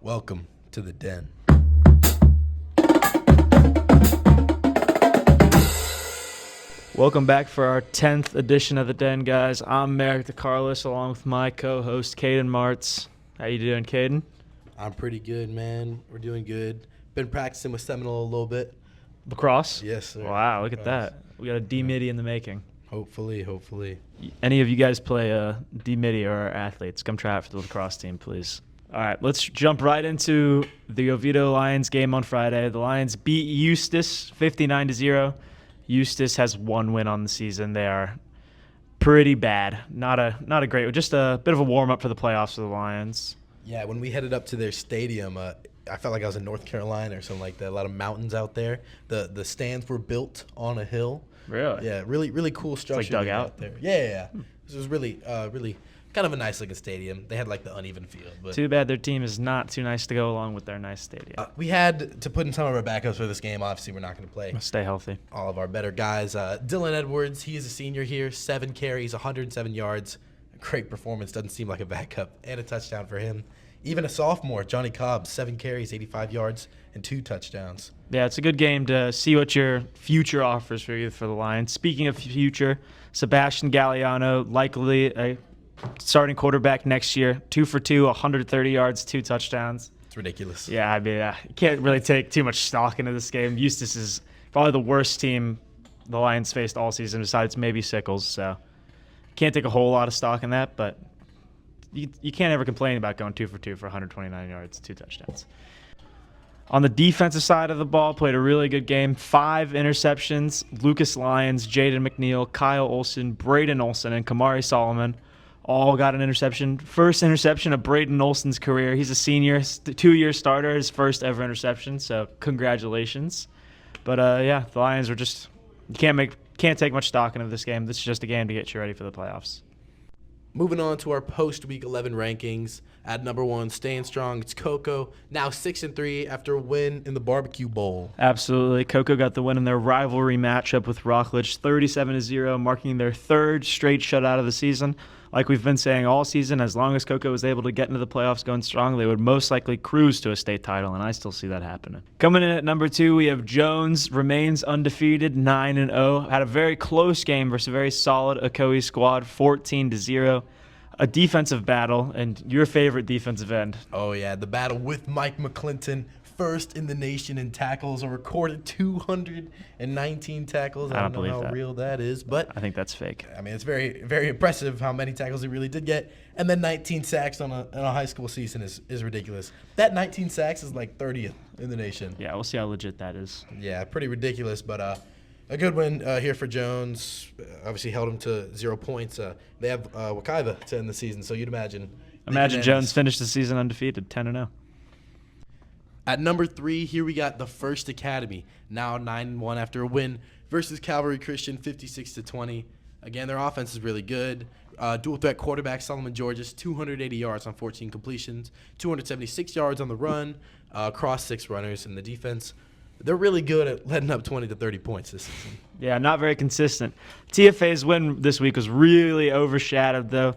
Welcome to the Den. Welcome back for our 10th edition of the Den, guys. I'm Merrick Carlos, along with my co-host Caden Martz. How you doing, Caden? I'm pretty good, man. We're doing good. Been practicing with Seminole a little bit. Lacrosse? Yes, sir. Wow, look at Lacrosse. that. We got a D-Midi in the making. Hopefully. Any of you guys play D-Midi or are athletes, come try out for the lacrosse team, please. All right, let's jump right into the Oviedo Lions game on Friday. The Lions beat Eustis 59-0. Eustis has one win on the season. They are pretty bad. Not a great, just a bit of a warm-up for the playoffs for the Lions. Yeah, when we headed up to their stadium, I felt like I was in North Carolina or something like that. A lot of mountains out there. The stands were built on a hill. Really? Yeah, really cool structure. It's like dugout? out there. Yeah. This was really kind of a nice looking stadium. They had like the uneven field. But Too bad their team is not too nice to go along with their nice stadium. we had to put in some of our backups for this game. Obviously, we're not going to play Stay healthy. all of our better guys. Dylan Edwards, he is a senior here. 7 carries, 107 yards. Great performance. Doesn't seem like a backup. And a touchdown for him. Even a sophomore, Johnny Cobb, 7 carries, 85 yards, and 2 touchdowns. Yeah, it's a good game to see what your future offers for you for the Lions. Speaking of future, Sebastian Galliano, likely a starting quarterback next year. 2 for 2, 130 yards, 2 touchdowns. It's ridiculous. Yeah, I mean, you can't really take too much stock into this game. Eustis is probably the worst team the Lions faced all season, besides maybe Sickles. So can't take a whole lot of stock in that, but you can't ever complain about going 2 for 2 for 129 yards, 2 touchdowns. On the defensive side of the ball, played a really good game. 5 interceptions. Lucas Lyons, Jaden McNeil, Kyle Olson, Braden Olson, and Kamari Solomon all got an interception. First interception of Braden Olson's career. He's a senior, 2-year starter, his first ever interception, so congratulations. But, yeah, the Lions were just – you can't take much stock into this game. This is just a game to get you ready for the playoffs. Moving on to our post-Week 11 rankings. At number 1, staying strong, it's Coco, now 6-3 after a win in the Barbecue Bowl. Absolutely. Coco got the win in their rivalry matchup with Rockledge, 37-0, marking their 3rd straight shutout of the season. Like we've been saying all season, as long as Coco was able to get into the playoffs going strong, they would most likely cruise to a state title, and I still see that happening. Coming in at number 2, we have Jones, remains undefeated, 9-0. Had a very close game versus a very solid Ocoee squad, 14-0. A defensive battle, and your favorite defensive end. Oh, yeah, the battle with Mike McClinton, first in the nation in tackles, a recorded 219 tackles. I don't know how real that is, but I think that's fake. I mean, it's very, very impressive how many tackles he really did get. And then 19 sacks on a high school season is ridiculous. That 19 sacks is like 30th in the nation. Yeah, we'll see how legit that is. Yeah, pretty ridiculous, but a good win here for Jones. Obviously held him to 0 points. They have Wakaiva to end the season, so you'd imagine. Imagine Jones finished the season undefeated, 10-0. At number 3, here we got the First Academy, now 9-1 after a win versus Calvary Christian, 56-20. Again, their offense is really good. Dual threat quarterback Solomon Georges, 280 yards on 14 completions, 276 yards on the run, across 6 runners. In the defense, they're really good at letting up 20 to 30 points this season. Yeah, not very consistent. TFA's win this week was really overshadowed, though.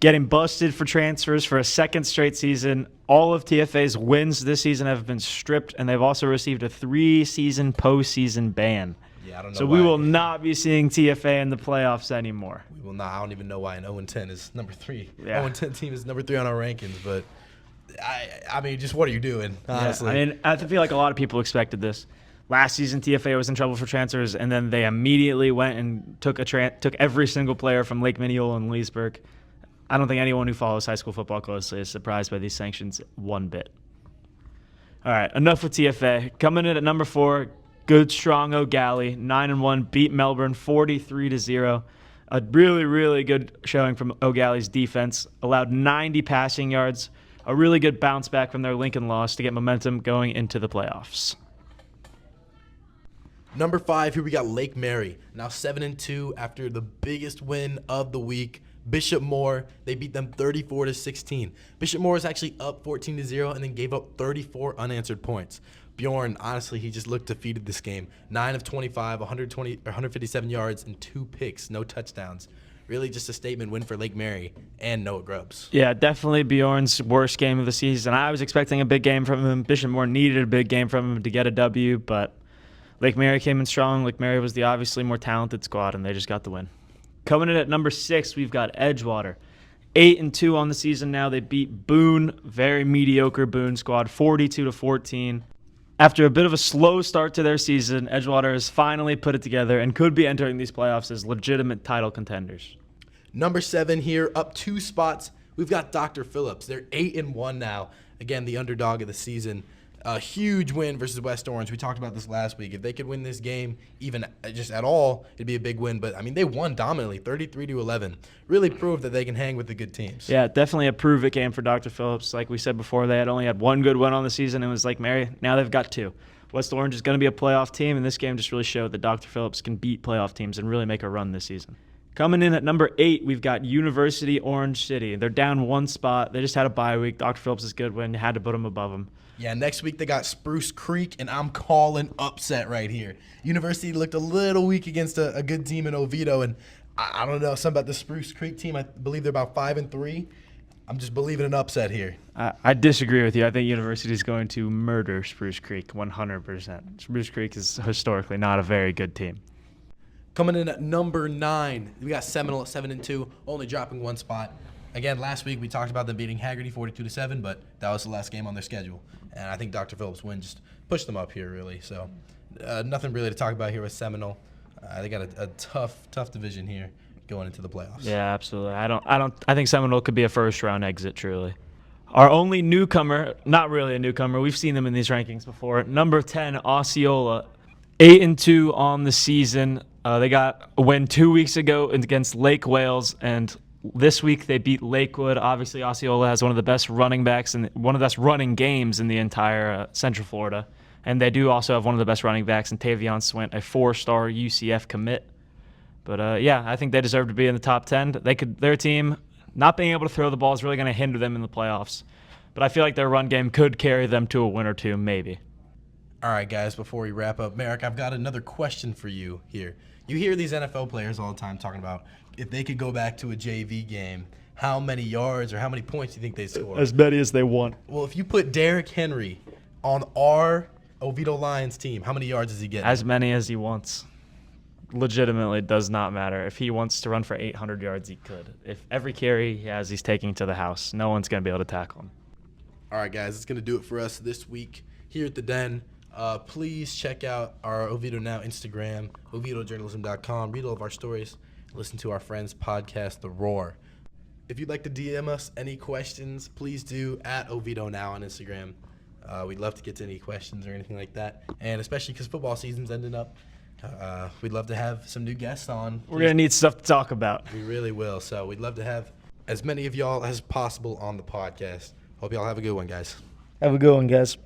Getting busted for transfers for a 2nd straight season. All of TFA's wins this season have been stripped, and they've also received a 3-season postseason ban. Yeah, I don't know. So we will not be seeing TFA in the playoffs anymore. We will not. I don't even know why an 0-10 is number 3. Yeah. 0-10 team is number 3 on our rankings, but I mean, just what are you doing, honestly? Yeah, I mean, I feel like a lot of people expected this. Last season, TFA was in trouble for transfers, and then they immediately went and took every single player from Lake Minneola and Leesburg. I don't think anyone who follows high school football closely is surprised by these sanctions one bit. All right, enough with TFA. Coming in at number 4, good, strong O'Galley, 9-1, beat Melbourne 43-0. A really, really good showing from O'Galley's defense. Allowed 90 passing yards. A really good bounce back from their Lincoln loss to get momentum going into the playoffs. Number 5, here we got Lake Mary, now 7-2 after the biggest win of the week. Bishop Moore, they beat them 34-16. Bishop Moore is actually up 14-0 and then gave up 34 unanswered points. Bjorn, honestly, he just looked defeated this game. 9 of 25, 157 yards, and 2 picks, no touchdowns. really just a statement win for Lake Mary and Noah Grubbs. Yeah, definitely Bjorn's worst game of the season. I was expecting a big game from him. Bishop Moore needed a big game from him to get a W, but Lake Mary came in strong. Lake Mary was the obviously more talented squad, and they just got the win. Coming in at number 6, we've got Edgewater. 8-2 on the season now. They beat Boone, very mediocre Boone squad, 42-14. After a bit of a slow start to their season, Edgewater has finally put it together and could be entering these playoffs as legitimate title contenders. Number 7 here, up 2 spots. We've got Dr. Phillips. They're 8-1 now. Again, the underdog of the season. A huge win versus West Orange. We talked about this last week. If they could win this game, even just at all, it'd be a big win. But, I mean, they won dominantly, 33-11. Really proved that they can hang with the good teams. Yeah, definitely a prove-it game for Dr. Phillips. Like we said before, they had only had one good win on the season. It was Lake Mary. Now they've got 2. West Orange is going to be a playoff team, and this game just really showed that Dr. Phillips can beat playoff teams and really make a run this season. Coming in at number 8, we've got University Orange City. They're down 1 spot. They just had a bye week. Dr. Phillips is a good win. You had to put them above them. Yeah, next week they got Spruce Creek, and I'm calling upset right here. University looked a little weak against a good team in Oviedo, and I don't know something about the Spruce Creek team. I believe they're about 5-3. I'm just believing an upset here. I disagree with you. I think University is going to murder Spruce Creek 100%. Spruce Creek is historically not a very good team. Coming in at number 9, we got Seminole at 7-2, only dropping 1 spot. Again, last week we talked about them beating Haggerty 42-7, but that was the last game on their schedule. And I think Dr. Phillips' win just pushed them up here, really. So nothing really to talk about here with Seminole. They got a tough division here going into the playoffs. Yeah, absolutely. I think Seminole could be a first-round exit, truly. Our only newcomer, not really a newcomer, we've seen them in these rankings before. Number 10, Osceola, 8-2 on the season. They got a win 2 weeks ago against Lake Wales, and this week they beat Lakewood. Obviously, Osceola has one of the best running backs and one of the best running games in the entire Central Florida. And they do also have one of the best running backs in Tavion Swint, a 4-star UCF commit. But, yeah, I think they deserve to be in the top 10. Their team, not being able to throw the ball is really going to hinder them in the playoffs. But I feel like their run game could carry them to a win or two, maybe. All right, guys, before we wrap up, Merrick, I've got another question for you here. You hear these NFL players all the time talking about if they could go back to a JV game, how many yards or how many points do you think they score? As many as they want. Well, if you put Derrick Henry on our Oviedo Lions team, how many yards does he get? As many as he wants. Legitimately does not matter. If he wants to run for 800 yards, he could. If every carry he has, he's taking to the house. No one's going to be able to tackle him. All right, guys, it's going to do it for us this week here at the Den. Please check out our Oviedo Now Instagram, oviedojournalism.com. Read all of our stories. Listen to our friends' podcast, The Roar. If you'd like to DM us any questions, please do at Oviedo Now on Instagram. We'd love to get to any questions or anything like that. And especially because football season's ending up, we'd love to have some new guests on. We're going to need stuff to talk about. We really will. So we'd love to have as many of y'all as possible on the podcast. Hope y'all have a good one, guys. Have a good one, guys.